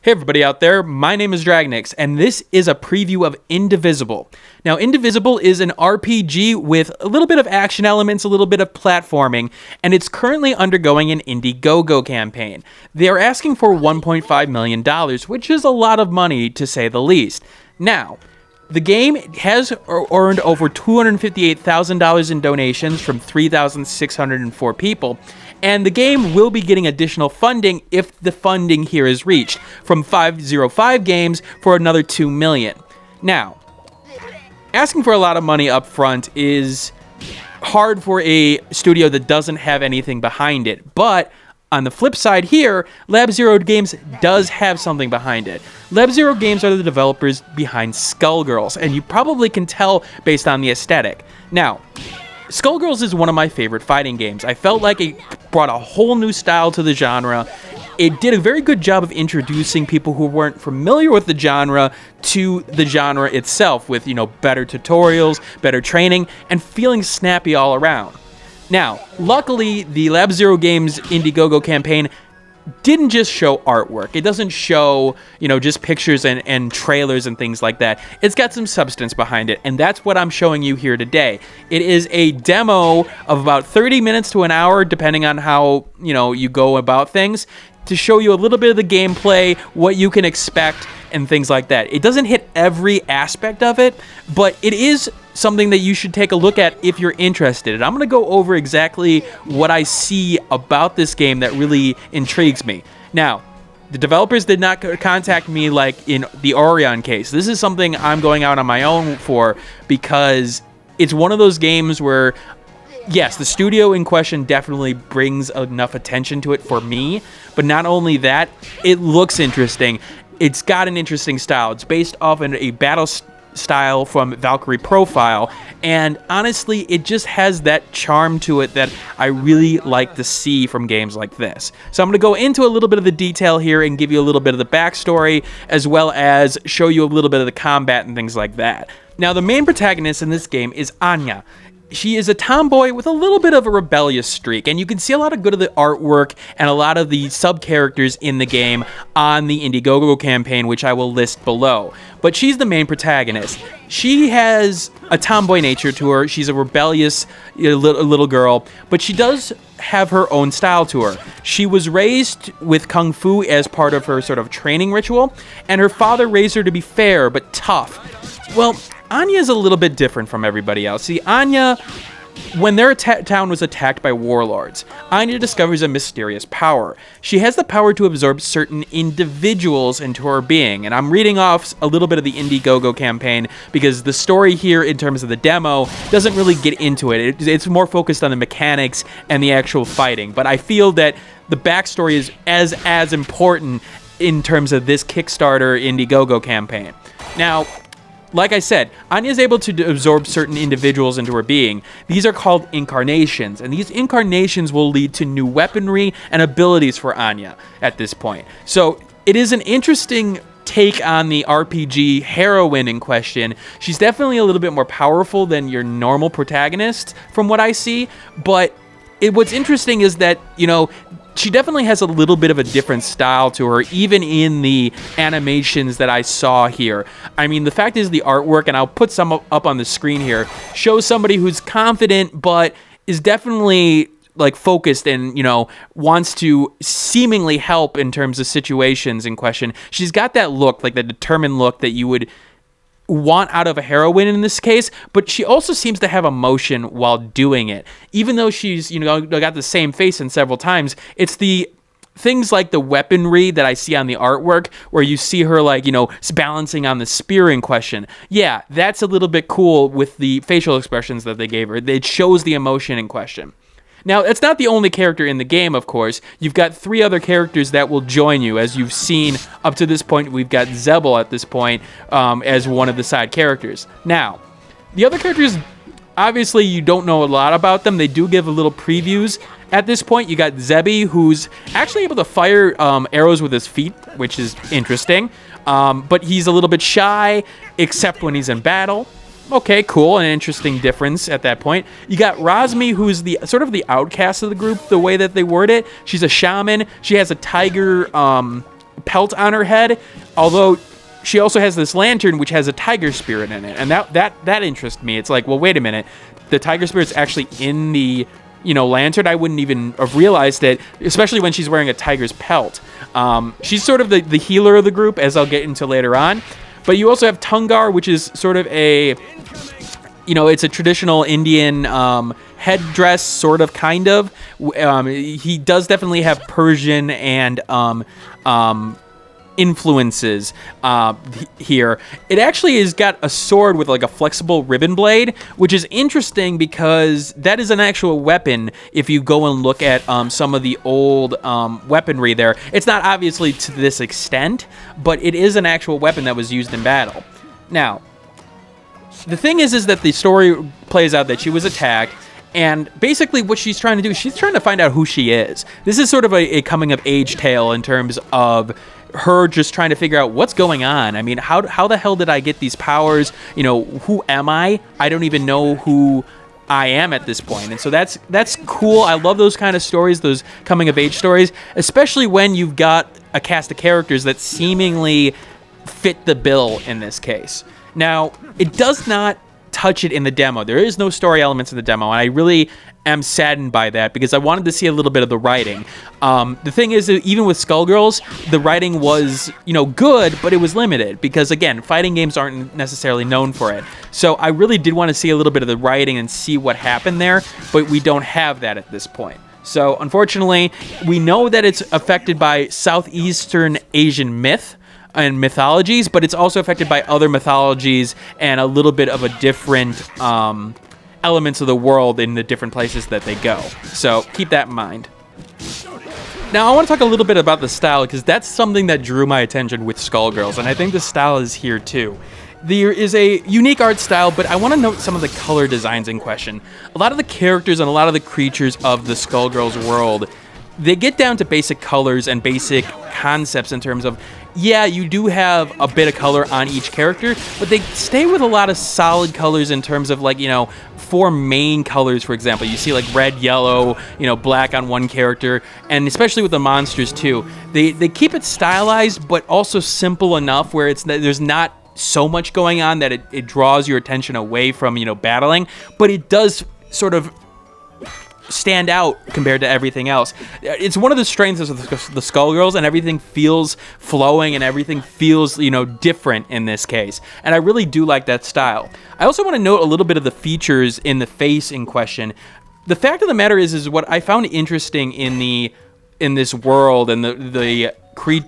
Hey everybody out there, my name is Dragnix, and this is a preview of Indivisible. Now, Indivisible is an RPG with a little bit of action elements, a little bit of platforming, and it's currently undergoing an Indiegogo campaign. They're asking for $1.5 million, which is a lot of money to say the least. Now, the game has earned over $258,000 in donations from 3,604 people, and the game will be getting additional funding if the funding here is reached from 505 Games for another $2 million. Now, asking for a lot of money up front is hard for a studio that doesn't have anything behind it, but on the flip side here, Lab Zero Games does have something behind it. Lab Zero Games are the developers behind Skullgirls, and you probably can tell based on the aesthetic. Now, Skullgirls is one of my favorite fighting games. I felt like it brought a whole new style to the genre. It did a very good job of introducing people who weren't familiar with the genre to the genre itself with, better tutorials, better training, and feeling snappy all around. Now, luckily, the Lab Zero Games Indiegogo campaign didn't just show artwork. It doesn't show, just pictures and trailers and things like that. It's got some substance behind it, and that's what I'm showing you here today. It is a demo of about 30 minutes to an hour, depending on how, you go about things, to show you a little bit of the gameplay, what you can expect, and things like that. It doesn't hit every aspect of it, but it is something that you should take a look at if you're interested. And I'm going to go over exactly what I see about this game that really intrigues me. Now, the developers did not contact me like in the Orion case. This is something I'm going out on my own for because it's one of those games where, yes, the studio in question definitely brings enough attention to it for me, but not only that, it looks interesting. It's got an interesting style. It's based off a battle style from Valkyrie Profile, and honestly, it just has that charm to it that I really like to see from games like this. So I'm going to go into a little bit of the detail here and give you a little bit of the backstory, as well as show you a little bit of the combat and things like that. Now, the main protagonist in this game is Anya. She is a tomboy with a little bit of a rebellious streak, and you can see a lot of good of the artwork and a lot of the sub-characters in the game on the Indiegogo campaign, which I will list below. But she's the main protagonist. She has a tomboy nature to her. She's a rebellious little girl, but she does have her own style to her. She was raised with Kung Fu as part of her sort of training ritual, and her father raised her to be fair but tough. Well, Anya's a little bit different from everybody else. See, Anya, when their town was attacked by warlords, Anya discovers a mysterious power. She has the power to absorb certain individuals into her being, and I'm reading off a little bit of the Indiegogo campaign because the story here in terms of the demo doesn't really get into it. It's more focused on the mechanics and the actual fighting, but I feel that the backstory is as important in terms of this Kickstarter Indiegogo campaign. Now, like I said, Anya is able to absorb certain individuals into her being. These are called incarnations, and these incarnations will lead to new weaponry and abilities for Anya at this point. So it is an interesting take on the RPG heroine in question. She's definitely a little bit more powerful than your normal protagonist from what I see, but what's interesting is that, she definitely has a little bit of a different style to her, even in the animations that I saw here. I mean, the fact is the artwork, and I'll put some up on the screen here, shows somebody who's confident, but is definitely focused and, wants to seemingly help in terms of situations in question. She's got that look, like the determined look that you would want out of a heroine in this case, but she also seems to have emotion while doing it. Even though she's, got the same face in several times, it's the things like the weaponry that I see on the artwork where you see her balancing on the spear in question. Yeah, that's a little bit cool with the facial expressions that they gave her. It shows the emotion in question. Now, it's not the only character in the game, of course. You've got 3 other characters that will join you. As you've seen up to this point, we've got Zebel at this point as one of the side characters. Now, the other characters, obviously, you don't know a lot about them. They do give a little previews. At this point, you got Zebby, who's actually able to fire arrows with his feet, which is interesting. But he's a little bit shy, except when he's in battle. Okay, cool, an interesting difference at that point. You got Razmi, who's the sort of the outcast of the group, the way that they word it. She's a shaman. She has a tiger pelt on her head, although she also has this lantern which has a tiger spirit in it, and that interests me. It's like, well, wait a minute, the tiger spirit's actually in the lantern. I wouldn't even have realized it, especially when she's wearing a tiger's pelt. She's sort of the healer of the group, as I'll get into later on. But you also have Tungar, which is sort of it's a traditional Indian headdress, sort of, kind of. He does definitely have Persian and influences here. It actually has got a sword with like a flexible ribbon blade, which is interesting because that is an actual weapon. If you go and look at some of the old weaponry there, it's not obviously to this extent, but it is an actual weapon that was used in battle. Now, the thing is that the story plays out that she was attacked, and basically what she's trying to do, she's trying to find out who she is. This is sort of a coming-of-age tale in terms of her just trying to figure out what's going on. I mean, how the hell did I get these powers? Who am I? I don't even know who I am at this point. And so that's cool. I love those kind of stories, those coming-of-age stories, especially when you've got a cast of characters that seemingly fit the bill in this case. Now, it does not touch it in the demo. There is no story elements in the demo, and I really am saddened by that because I wanted to see a little bit of the writing. The thing is, that even with Skullgirls, the writing was, good, but it was limited because, again, fighting games aren't necessarily known for it. So I really did want to see a little bit of the writing and see what happened there, but we don't have that at this point. So, unfortunately, we know that it's affected by Southeastern Asian myth and mythologies, but it's also affected by other mythologies and a little bit of a different elements of the world in the different places that they go. So keep that in mind. Now, I want to talk a little bit about the style because that's something that drew my attention with Skullgirls, and I think the style is here too. There is a unique art style, but I want to note some of the color designs in question. A lot of the characters and a lot of the creatures of the Skullgirls world, they get down to basic colors and basic concepts in terms of, yeah, you do have a bit of color on each character, but they stay with a lot of solid colors in terms of, like, 4 main colors, for example. You see, like, red, yellow, black on one character, and especially with the monsters, too. They keep it stylized, but also simple enough where there's not so much going on that it draws your attention away from, battling, but it does sort of stand out compared to everything else. It's one of the strengths of the Skullgirls, and everything feels flowing and everything feels, different in this case. And I really do like that style. I also want to note a little bit of the features in the face in question. The fact of the matter is what I found interesting in this world and the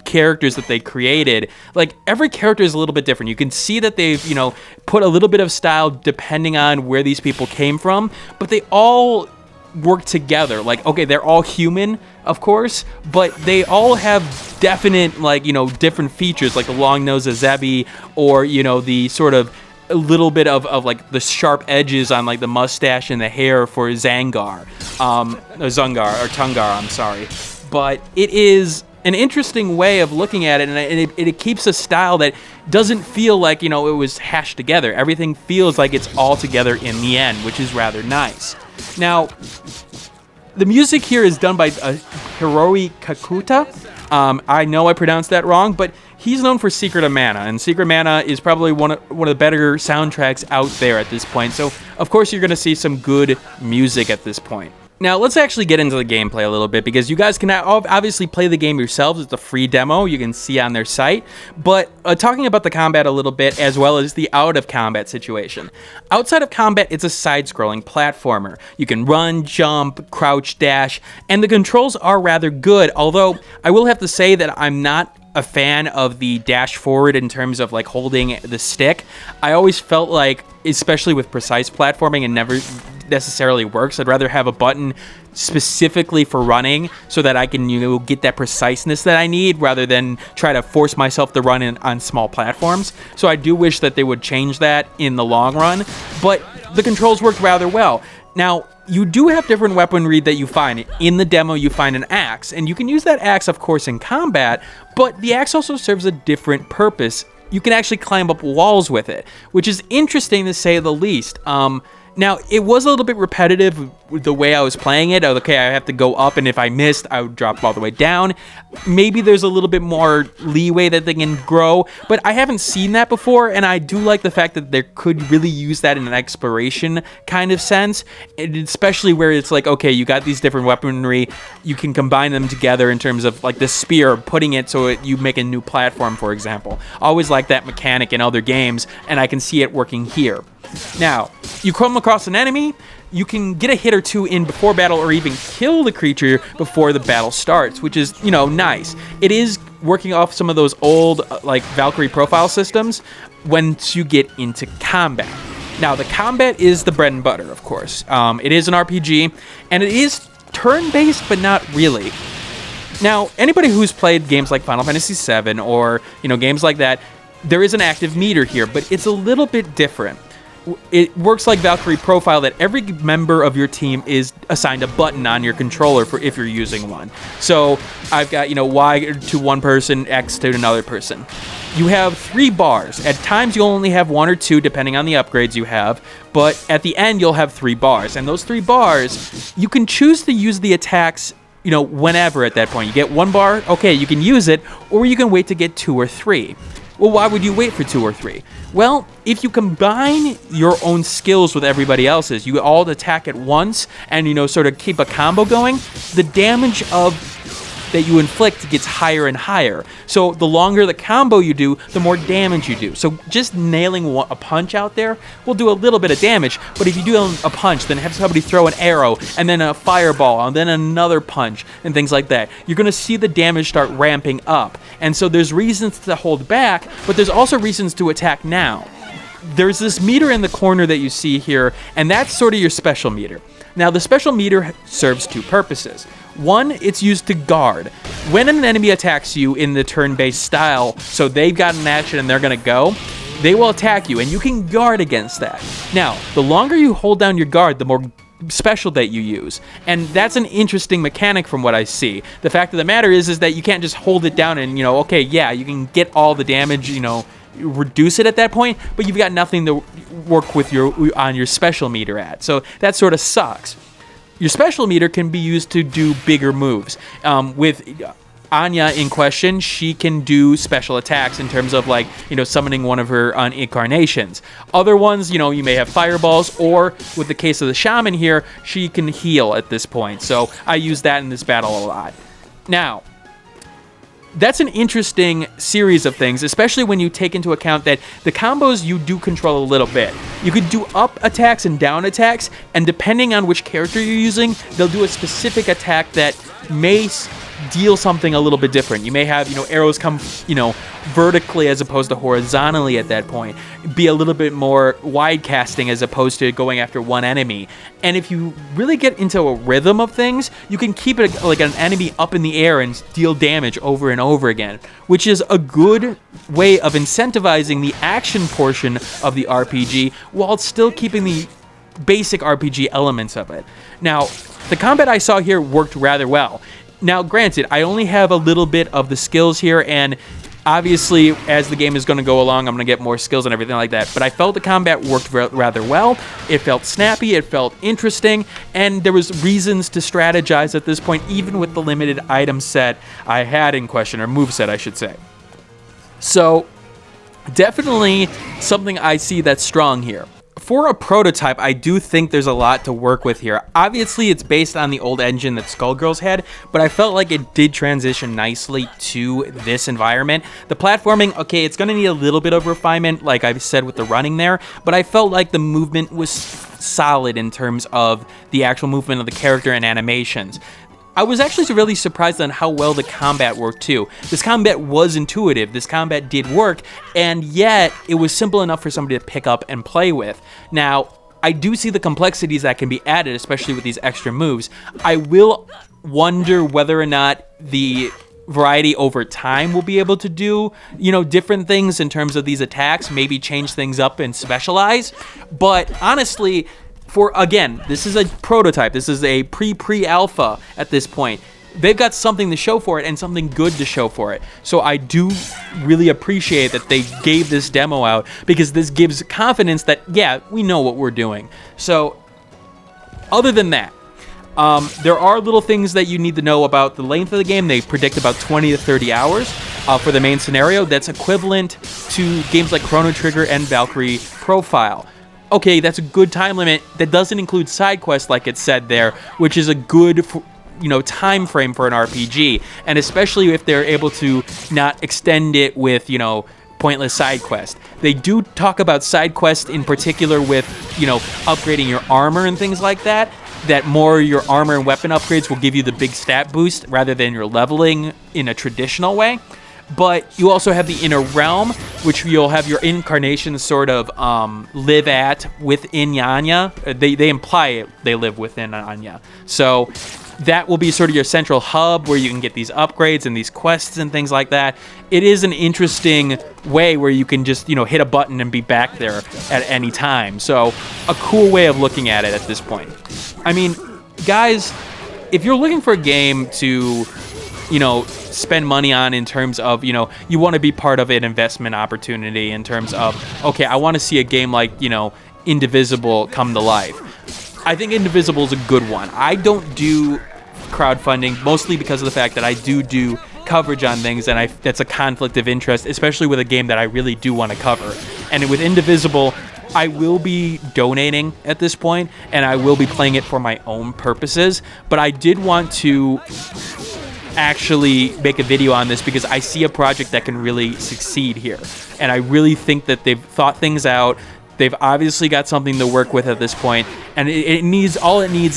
characters that they created, like, every character is a little bit different. You can see that they've, put a little bit of style depending on where these people came from, but they all work together. Like, okay, they're all human, of course, but they all have definite, like, different features, like the long nose of Zebi, or, the sort of a little bit of like the sharp edges on, like, the mustache and the hair for Tungar, I'm sorry. But it is an interesting way of looking at it, and it keeps a style that doesn't feel like, it was hashed together. Everything feels like it's all together in the end, which is rather nice. Now, the music here is done by Hiroi Kakuta. I know I pronounced that wrong, but he's known for Secret of Mana, and Secret of Mana is probably one of the better soundtracks out there at this point. So, of course, you're going to see some good music at this point. Now, let's actually get into the gameplay a little bit, because you guys can obviously play the game yourselves. It's a free demo you can see on their site. But talking about the combat a little bit, as well as the out-of-combat situation. Outside of combat, it's a side-scrolling platformer. You can run, jump, crouch, dash, and the controls are rather good, although I will have to say that I'm not a fan of the dash forward in terms of, like, holding the stick. I always felt like, especially with precise platforming, it never necessarily works. I'd rather have a button specifically for running so that I can, get that preciseness that I need, rather than try to force myself to run on small platforms. So I do wish that they would change that in the long run, but the controls worked rather well. Now, you do have different weaponry that you find. In the demo, you find an axe, and you can use that axe, of course, in combat, but the axe also serves a different purpose. You can actually climb up walls with it, which is interesting to say the least. Now, it was a little bit repetitive the way I was playing it. Okay, I have to go up, and if I missed, I would drop all the way down. Maybe there's a little bit more leeway that they can grow, but I haven't seen that before, and I do like the fact that they could really use that in an exploration kind of sense, and especially where it's like, okay, you got these different weaponry, you can combine them together in terms of like the spear, putting it so you make a new platform, for example. Always like that mechanic in other games, and I can see it working here. Now, you come across an enemy, you can get a hit or two in before battle or even kill the creature before the battle starts, which is, nice. It is working off some of those old, like, Valkyrie profile systems once you get into combat. Now, the combat is the bread and butter, of course. It is an RPG, and it is turn-based, but not really. Now, anybody who's played games like Final Fantasy VII or, games like that, there is an active meter here, but it's a little bit different. It works like Valkyrie Profile, that every member of your team is assigned a button on your controller for if you're using one. So I've got, Y to one person, X to another person. You have 3 bars. At times you'll only have 1 or 2 depending on the upgrades you have, but at the end you'll have 3 bars. And those 3 bars, you can choose to use the attacks whenever at that point. You get 1 bar, okay, you can use it, or you can wait to get 2 or 3. Well, why would you wait for 2 or 3? Well, if you combine your own skills with everybody else's, you all attack at once and, sort of keep a combo going, the damage that you inflict gets higher and higher. So the longer the combo you do, the more damage you do. So just nailing a punch out there will do a little bit of damage, but if you do a punch, then have somebody throw an arrow, and then a fireball, and then another punch, and things like that, you're going to see the damage start ramping up. And so there's reasons to hold back, but there's also reasons to attack now. There's this meter in the corner that you see here, and that's sort of your special meter. Now, the special meter serves 2 purposes. One, it's used to guard. When an enemy attacks you in the turn-based style, so they've got an action and they're going to go, they will attack you, and you can guard against that. Now, the longer you hold down your guard, the more special that you use. And that's an interesting mechanic from what I see. The fact of the matter is that you can't just hold it down and, okay, yeah, you can get all the damage, reduce it at that point, but you've got nothing to work with on your special meter at. So that sort of sucks. Your special meter can be used to do bigger moves. With Anya in question, she can do special attacks in terms of summoning one of her incarnations. Other ones, you may have fireballs, or with the case of the shaman here, she can heal at this point. So I use that in this battle a lot. Now, that's an interesting series of things, especially when you take into account that the combos you do control a little bit. You could do up attacks and down attacks, and depending on which character you're using, they'll do a specific attack that may deal something a little bit different. You may have, arrows come, vertically as opposed to horizontally at that point. Be a little bit more wide casting as opposed to going after one enemy. And if you really get into a rhythm of things, you can keep it like an enemy up in the air and deal damage over and over again, which is a good way of incentivizing the action portion of the RPG while still keeping the basic RPG elements of it. Now, the combat I saw here worked rather well. Now, granted, I only have a little bit of the skills here, and obviously, as the game is going to go along, I'm going to get more skills and everything like that. But I felt the combat worked rather well. It felt snappy, it felt interesting, and there was reasons to strategize at this point, even with the limited item set I had in question, or move set, I should say. So, definitely something I see that's strong here. For a prototype, I do think there's a lot to work with here. Obviously, it's based on the old engine that Skullgirls had, but I felt like it did transition nicely to this environment. The platforming, okay, it's going to need a little bit of refinement, like I said with the running there, but I felt like the movement was solid in terms of the actual movement of the character and animations. I was actually really surprised on how well the combat worked too. This combat was intuitive, this combat did work, and yet it was simple enough for somebody to pick up and play with. Now, I do see the complexities that can be added, especially with these extra moves. I will wonder whether or not the variety over time will be able to do, different things in terms of these attacks, maybe change things up and specialize. But honestly, again, this is a prototype. This is a pre-alpha at this point. They've got something to show for it and something good to show for it. So I do really appreciate that they gave this demo out, because this gives confidence that, yeah, we know what we're doing. So other than that, There are little things that you need to know about the length of the game. They predict about 20 to 30 hours for the main scenario. That's equivalent to games like Chrono Trigger and Valkyrie Profile. Okay, that's a good time limit. That doesn't include side quests, like it said there, which is a good, time frame for an RPG, and especially if they're able to not extend it with, pointless side quest. They do talk about side quests in particular with, upgrading your armor and things like that. That more your armor and weapon upgrades will give you the big stat boost rather than your leveling in a traditional way. But you also have the Inner Realm, which you'll have your incarnations sort of live at within Anya. They imply it, they live within Anya. So that will be sort of your central hub where you can get these upgrades and these quests and things like that. It is an interesting way where you can just, hit a button and be back there at any time. So a cool way of looking at it at this point. I mean, guys, if you're looking for a game to, spend money on in terms of, you want to be part of an investment opportunity in terms of, okay, I want to see a game like, Indivisible come to life. I think Indivisible is a good one. I don't do crowdfunding, mostly because of the fact that I do coverage on things, and that's a conflict of interest, especially with a game that I really do want to cover. And with Indivisible, I will be donating at this point, and I will be playing it for my own purposes, but I did want to actually make a video on this because I see a project that can really succeed here, and I really think that they've thought things out. They've obviously got something to work with at this point, and it needs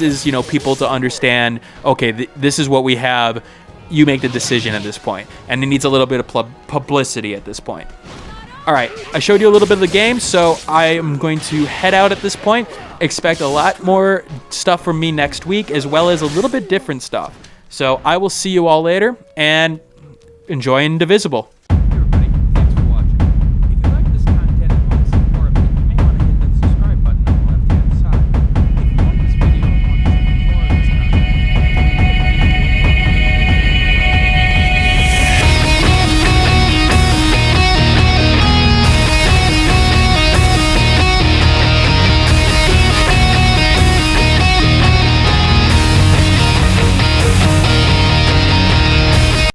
is people to understand, okay, this is what we have. You make the decision at this point, and it needs a little bit of publicity at this point. All right, I showed you a little bit of the game, so I am going to head out at this point. Expect a lot more stuff from me next week, as well as a little bit different stuff. So I will see you all later, and enjoy Indivisible.